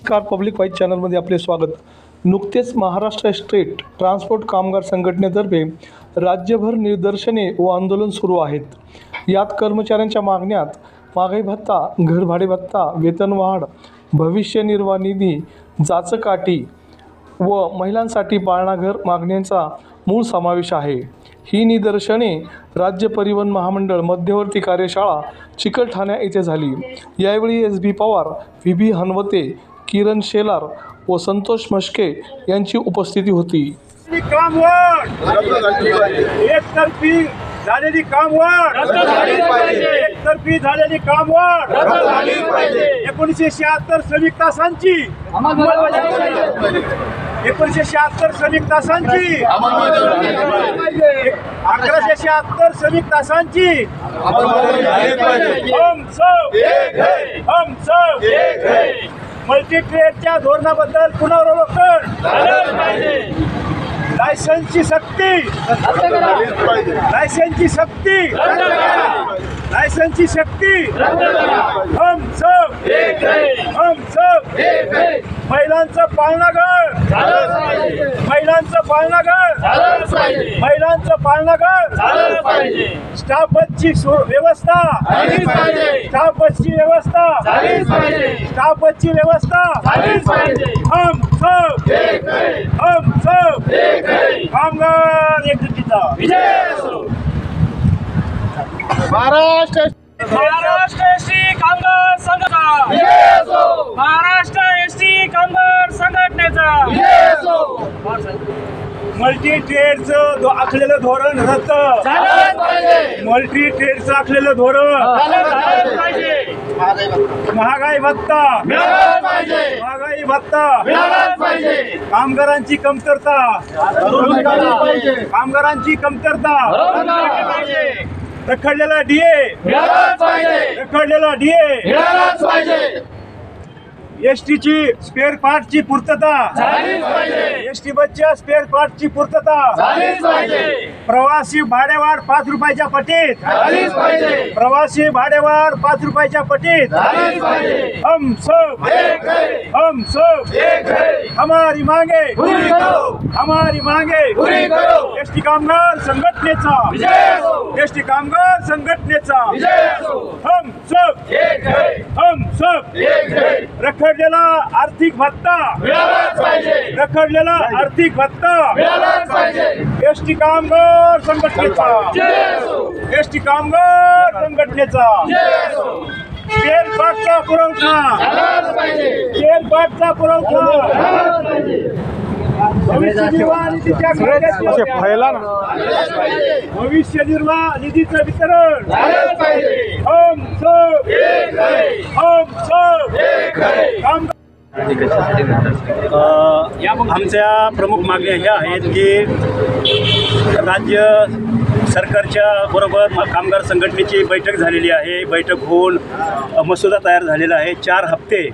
Car public wise चॅनलमध्ये आपले स्वागत। नुकतेच महाराष्ट्र स्टेट ट्रान्सपोर्ट कामगार संघटनेतर्फे राज्यभर निदर्शने व आंदोलन सुरू आहेत। यात कर्मचाऱ्यांच्या मागण्यात महागाई भत्ता, घरभाडे भत्ता, वेतनवाढ, भविष्य निर्वाह निधी, जाचकाठी व महिलांसाठी पाळणाघर मागण्यांचा मूळ समावेश आहे। ही निदर्शने राज्य परिवहन महामंडळ मध्यवर्ती कार्यशाळा चिकलठाणा येथे झाली। यावेळी SB पवार, VB हनवते, किरण शेलार व संतोष मस्के यांची उपस्थिती होती। एकतर्फी झालेली कामवाढ, एकतर्फी झालेली कामवाढ 1976 श्रमिक तासांची 1976 श्रमिक तासांची 1176 श्रमिक तासांची हम सब मल्टी ट्रेडच्या धोरणाबद्दल पुनरावलोकन, लायसन्सची सक्ती, लायसन्सची सक्ती, लायसन्सची सक्ती, हम सब महिलांचं पाळणाघर, महिलांचं पाळणाघर, महिलांचं पाळणाघर, स्टाफ बसची व्यवस्था, स्टाफ बसची व्यवस्था, स्टाफ बसची व्यवस्था, हम सब कामगार एकजुटीचा विजय असो। महाराष्ट्र एसटी कामगार संघटना विजय असो। महाराष्ट्र एसटी कामगार संघटनेचा विजय असो। मल्टी ट्रेडचं आखलेलं धोरण रद्द झालंच पाहिजे। मल्टी ट्रेडचं आखलेलं धोरण झालंच पाहिजे। महागाई भत्ता मिळालंच पाहिजे। महागाई भत्ता मिळालंच पाहिजे। कामगारांची कमतरता, कामगारांची कमतरता, रखडलेला DA मिळालंच पाहिजे। रखडलेला DA मिळालंच पाहिजे। एसटीची स्पेअर पार्टची पूर्तता झालीच पाहिजे। एसटी बसच्या स्पेअर पार्टची पूर्तता झालीच पाहिजे। प्रवासी भाडेवाढ 5 रुपयाच्या पटीत झालीच पाहिजे। प्रवासी भाडेवाढ 5 रुपयाच्या पटीत झालीच पाहिजे। हम सब हमारी मांगे पूरी करो, हमारी मांगे पूरी करो। एसटी कामगार संघटनेचा विजय असो। एसटी कामगार संघटनेचा विजय असो। हम सब रखडलेला आर्थिक भत्ता मिळालंच पाहिजे। रखडलेला आर्थिक भत्ता मिळालंच पाहिजे। एसटी कामगार संघटनेचा विजय असो। एसटी कामगार संघटनेचा विजय असो। स्पेअर पार्टचा पुरवठा, झालंच पाहिजे। स्पेअर पार्टचा पुरवठा, झालंच पाहिजे। भविष्य निर्वाह निधीच्या भविष्य निर्वाह निधीचं वितरण झालंच पाहिजे। हम सब आमच्या प्रमुख मागण्या ह्या आहेत की राज्य सरकारच्या बरोबर कामगार संघटनेची बैठक झालेली आहे। बैठक होऊन मसुदा तयार झालेला आहे। 4 हप्ते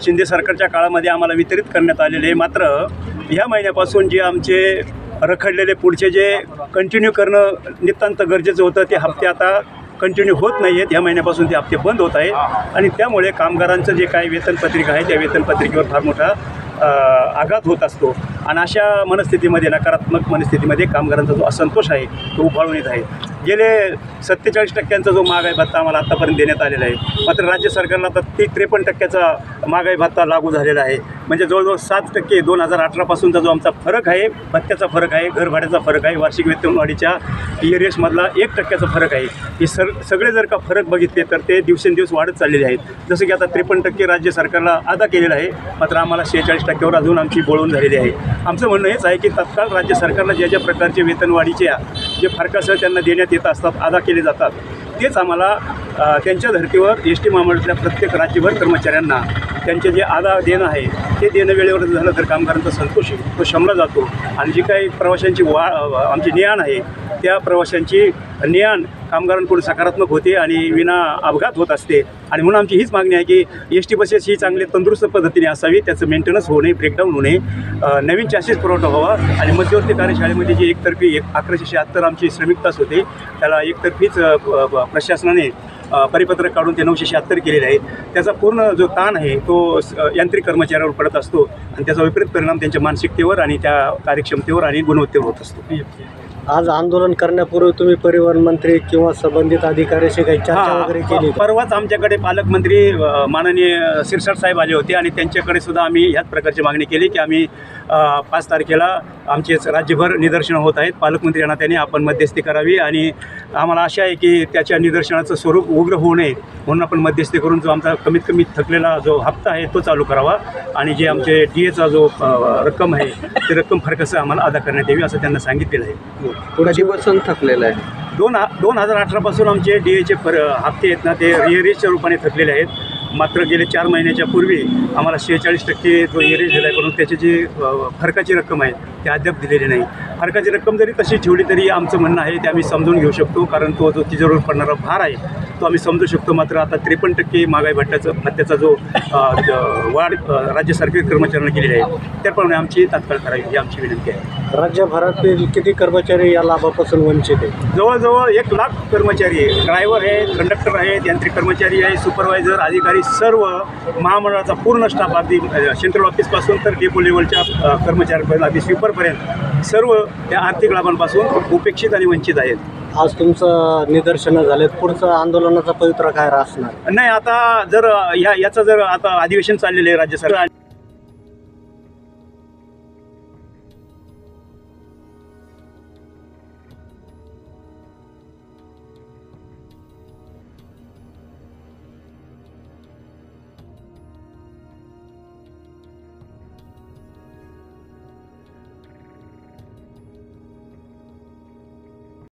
शिंदे सरकारच्या काळामध्ये आम्हाला वितरित करण्यात आलेले आहे। मात्र ह्या महिन्यापासून जे आमचे रखडलेले पुढचे जे कंटिन्यू करणं नितांत गरजेचं होतं ते हप्ते आता कंटिन्यू होत नाही आहेत। ह्या महिन्यापासून ते हप्ते बंद होत आहेत आणि त्यामुळे कामगारांचं जे काही वेतनपत्रिका आहे त्या वेतनपत्रिकेवर फार मोठा आघात होत असतो आणि अशा मनस्थितीमध्ये, नकारात्मक मनस्थितीमध्ये कामगारांचा जो असंतोष आहे तो उफाळून येत आहे। गेले 47% जो महागाई भत्ता आम्हाला आत्तापर्यंत देण्यात आलेला आहे, मात्र राज्य सरकारला आता 53% महागाई भत्ता लागू झालेला आहे। म्हणजे जवळजवळ 7% 2018पासूनचा जो आमचा फरक आहे, भत्त्याचा फरक आहे, घरभाड्याचा फरक आहे, वार्षिक वेतनवाढीच्या ERS-मधला 1% फरक आहे। हे सगळे जर का फरक बघितले तर ते दिवसेंदिवस वाढत चाललेले आहेत। जसं की आता 53% राज्य सरकारला अदा केलेला आहे, मात्र आम्हाला 46%वर अजून आमची बोलवून झालेली आहे। आमचं म्हणणं हेच आहे की तत्काळ राज्य सरकारला ज्या ज्या प्रकारचे वेतनवाढीच्या जे फरकासह त्यांना देण्यात येत असतात, अदा केले जातात, तेच आम्हाला त्यांच्या धर्तीवर ST महामंडळातल्या प्रत्येक राज्यभर कर्मचाऱ्यांना त्यांचे जे अदा देणं आहे ते देणं वेळेवर झालं तर कामगारांचा संतोष आहे तो शमला जातो आणि जी काही प्रवाशांची आमची ने-आण आहे त्या प्रवाशांची ने-आण कामगारांकडून सकारात्मक होते आणि विना अपघात होत असते. आणि म्हणून आमची हीच मागणी आहे की एस टी बसेस ही चांगली तंदुरुस्त पद्धतीने असावी, त्याचं मेंटेनन्स होऊ नये, ब्रेकडाऊन होऊ नये, नवीन चॅसेस पुरवठा व्हावा. आणि मध्यवर्ती कार्यशाळेमध्ये जी एकतर्फी 1176 आमची श्रमिक तास होते त्याला एकतर्फीच प्रशासनाने परिपत्रक काढून ते 976 केलेले आहे. त्याचा पूर्ण जो ताण आहे तो यांत्रिक कर्मचाऱ्यावर पडत असतो आणि त्याचा विपरीत परिणाम त्यांच्या मानसिकतेवर आणि त्या कार्यक्षमतेवर आणि गुणवत्तेवर होत असतो. आज आंदोलन करण्यापूर्वी तुम्ही परिवहन मंत्री किंवा संबंधित अधिकाऱ्याशी काही चर्चा वगैरे केली का? परवाच आमच्याकडे पालकमंत्री माननीय शिरसाट साहेब आले होते आणि त्यांच्याकडे सुद्धा आम्ही ह्याच प्रकारची मागणी केली की आम्ही 5 तारखेला आमचे राज्यभर निदर्शनं होत आहेत. पालकमंत्री यांना त्यांनी आपण मध्यस्थी करावी आणि आम्हाला आशा आहे की त्याच्या निदर्शनाचं स्वरूप उग्र होऊ नये म्हणून आपण मध्यस्थी करून जो आमचा कमीत कमी थकलेला जो हप्ता आहे तो चालू करावा आणि जे आमचे DAचा जो रक्कम आहे ती रक्कम फरकसं आम्हाला अदा करण्यात यावी असं त्यांना सांगितलेलं आहे. कधीपासून थकलेलं आहे? 2018पासून आमचे DAचे हप्ते आहेत ना ते रिअरेजच्या रूपाने थकलेले आहेत. मात्र गेले 4 महिन्याच्या पूर्वी आम्हाला 46% जो एअरेज दिला आहे, परंतु त्याची जी फरकाची रक्कम आहे ती अद्याप दिलेली नाही. फरकाची रक्कम जरी तशी ठेवली तरी आमचं म्हणणं आहे ते आम्ही समजून घेऊ शकतो, कारण तो जो तिजोरीवर पडणारा भार आहे तो आम्ही समजू शकतो. मात्र आता 53% महागाई भत्त्याचा जो वाढ राज्य सरकारी कर्मचाऱ्यांना केलेली आहे त्याप्रमाणे आमची तात्काळ करावी ही आमची विनंती आहे. राज्यभरातील किती कर्मचारी या लाभापासून वंचित आहे? जवळजवळ 1 लाख कर्मचारी, ड्रायव्हर आहेत, कंडक्टर आहेत, यांत्रिक कर्मचारी आहे, सुपरवायझर, अधिकारी, सर्व महामंडळाचा पूर्ण स्टाफ अगदी सेंट्रल ऑफिसपासून तर डेपो लेवलच्या कर्मचाऱ्यांपर्यंत अगदी स्वीपरपर्यंत सर्व या आर्थिक लाभांपासून उपेक्षित आणि वंचित आहेत. आज तुमचं निदर्शनं झालेत, पुढचं आंदोलनाचा पवित्रा काय असणार? नाही, आता जर याचं जर आता अधिवेशन चाललेलं आहे राज्य सरकार